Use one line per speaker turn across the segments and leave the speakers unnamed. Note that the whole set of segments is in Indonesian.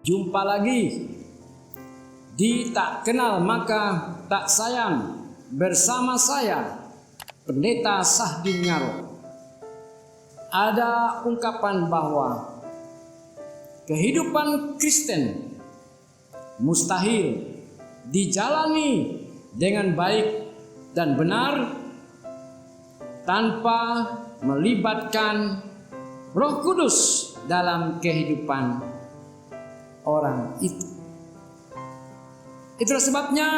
Jumpa lagi di Tak Kenal Maka Tak Sayang bersama saya, Pendeta Sahdin Ngaro. Ada ungkapan bahwa kehidupan Kristen mustahil dijalani dengan baik dan benar tanpa melibatkan Roh Kudus dalam kehidupan orang itu. Itulah sebabnya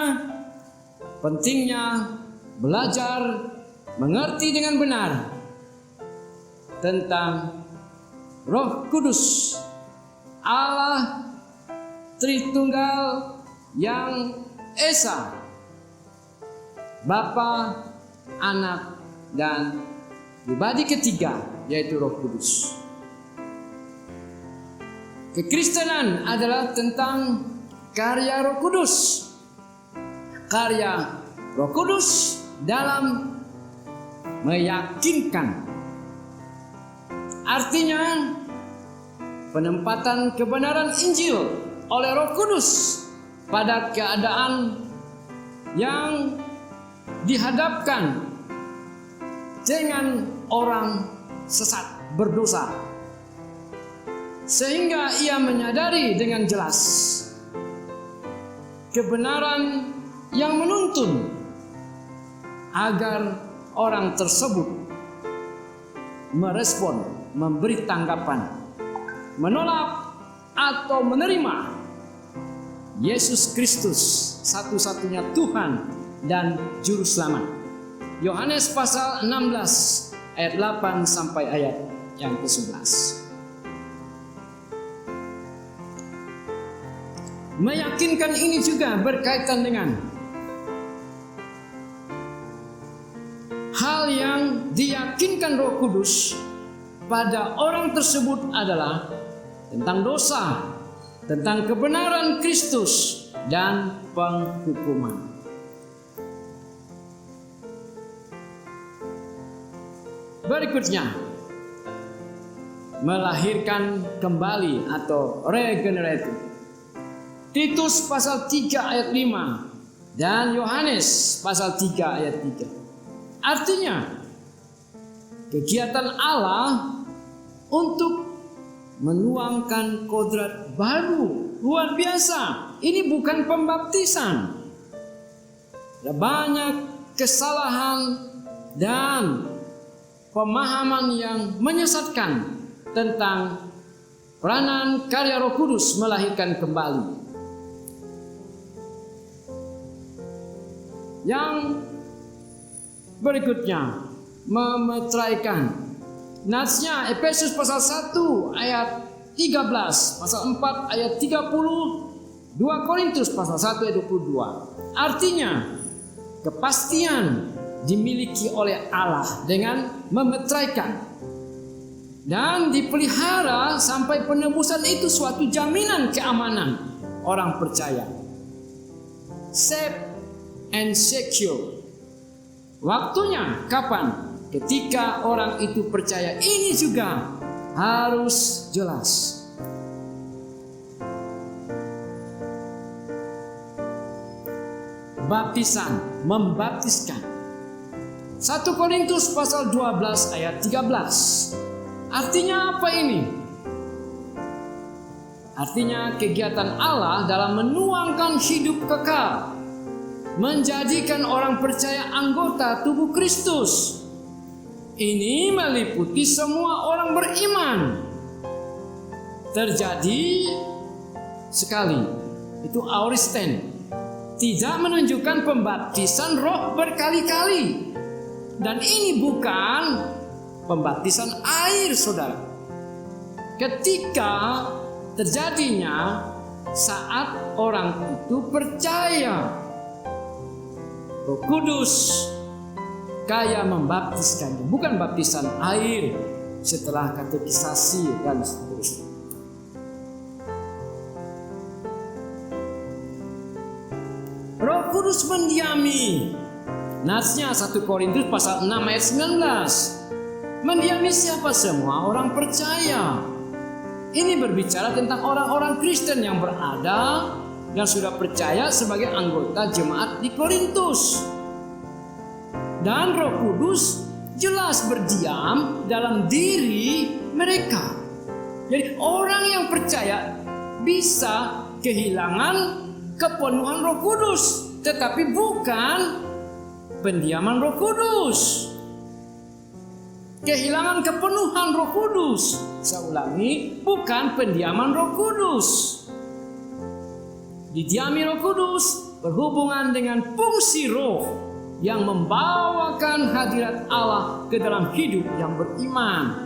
pentingnya belajar mengerti dengan benar tentang Roh Kudus, Allah Tritunggal yang Esa, Bapa, Anak, dan pribadi ketiga, yaitu Roh Kudus. Kekristenan adalah tentang karya Roh Kudus. Karya Roh Kudus dalam meyakinkan. Artinya penempatan kebenaran Injil oleh Roh Kudus pada keadaan yang dihadapkan dengan orang sesat, berdosa, sehingga ia menyadari dengan jelas kebenaran yang menuntun agar orang tersebut merespon, memberi tanggapan, menolak atau menerima Yesus Kristus satu-satunya Tuhan dan Juru Selamat. Yohanes pasal 16 ayat 8 sampai ayat yang ke-11. Meyakinkan ini juga berkaitan dengan hal yang diyakinkan Roh Kudus pada orang tersebut adalah tentang dosa, tentang kebenaran Kristus, dan penghukuman. Berikutnya, melahirkan kembali atau regeneratif. Titus pasal 3 ayat 5 dan Yohanes pasal 3 ayat 3. Artinya, kegiatan Allah untuk menuangkan kodrat baru, luar biasa. Ini bukan pembaptisan. Ada banyak kesalahan dan pemahaman yang menyesatkan tentang peranan karya Roh Kudus melahirkan kembali. Yang berikutnya, memetraikan. Natsnya Efesus pasal 1 ayat 13, pasal 4 ayat 30, 2 Korintus pasal 1 ayat 22. Artinya, kepastian dimiliki oleh Allah dengan memetraikan dan dipelihara sampai penebusan itu suatu jaminan keamanan orang percaya. Safe and secure. Waktunya kapan? Ketika orang itu percaya. Ini juga harus jelas. Baptisan, membaptiskan. 1 Korintus pasal 12 ayat 13. Artinya apa ini? Artinya kegiatan Allah dalam menuangkan hidup kekal, menjadikan orang percaya anggota tubuh Kristus. Ini meliputi semua orang beriman. Terjadi sekali, itu aoristen, tidak menunjukkan pembaptisan roh berkali-kali. Dan ini bukan pembaptisan air, saudara. Ketika terjadinya saat orang itu percaya, Roh Kudus kaya membaptiskannya, bukan baptisan air setelah katekisasi dan seterusnya. Roh Kudus mendiami. Natsnya 1 Korintus pasal 6 ayat 19. Mendiami siapa? Semua orang percaya. Ini berbicara tentang orang-orang Kristen yang berada dan sudah percaya sebagai anggota jemaat di Korintus. Dan Roh Kudus jelas berdiam dalam diri mereka. Jadi orang yang percaya bisa kehilangan kepenuhan Roh Kudus, tetapi bukan pendiaman Roh Kudus. Kehilangan kepenuhan Roh Kudus. Saya ulangi, bukan pendiaman Roh Kudus. Didiami Roh Kudus berhubungan dengan fungsi roh yang membawakan hadirat Allah ke dalam hidup yang beriman.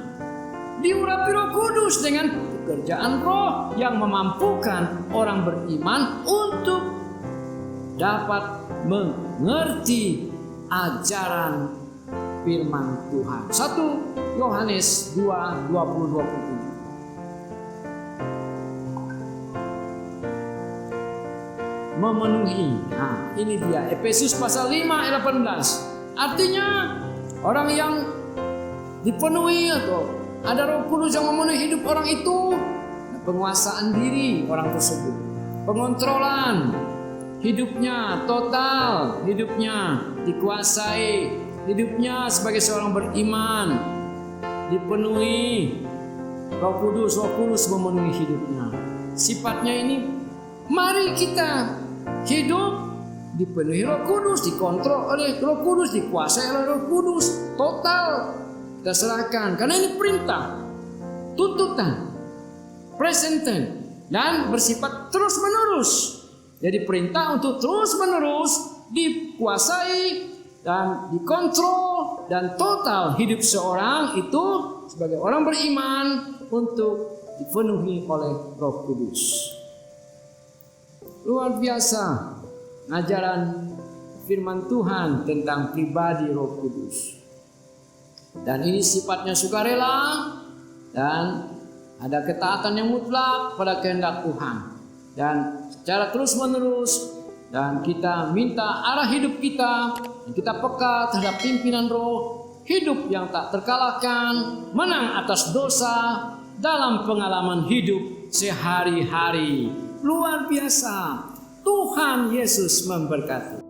Diurapi Roh Kudus dengan pekerjaan roh yang memampukan orang beriman untuk dapat mengerti ajaran firman Tuhan. 1 Yohanes 2:20-27. Memenuhi. Nah, ini dia Efesus pasal 5 ayat 18. Artinya orang yang dipenuhi atau ada Roh Kudus yang memenuhi hidup orang itu, penguasaan diri orang tersebut, pengontrolan hidupnya total, hidupnya dikuasai, hidupnya sebagai seorang beriman dipenuhi Roh Kudus memenuhi hidupnya. Sifatnya ini, mari kita hidup dipenuhi Roh Kudus, dikontrol oleh Roh Kudus, dikuasai oleh Roh Kudus, total kita serahkan. Karena ini perintah, tuntutan, present tense, dan bersifat terus menerus. Jadi perintah untuk terus menerus dikuasai dan dikontrol, dan total hidup seorang itu sebagai orang beriman untuk dipenuhi oleh Roh Kudus. Luar biasa ajaran firman Tuhan tentang pribadi Roh Kudus. Dan ini sifatnya sukarela dan ada ketaatan yang mutlak pada kehendak Tuhan. Dan secara terus menerus, dan kita minta arah hidup kita, dan kita peka terhadap pimpinan roh, hidup yang tak terkalahkan, menang atas dosa dalam pengalaman hidup sehari-hari. Luar biasa. Tuhan Yesus memberkati.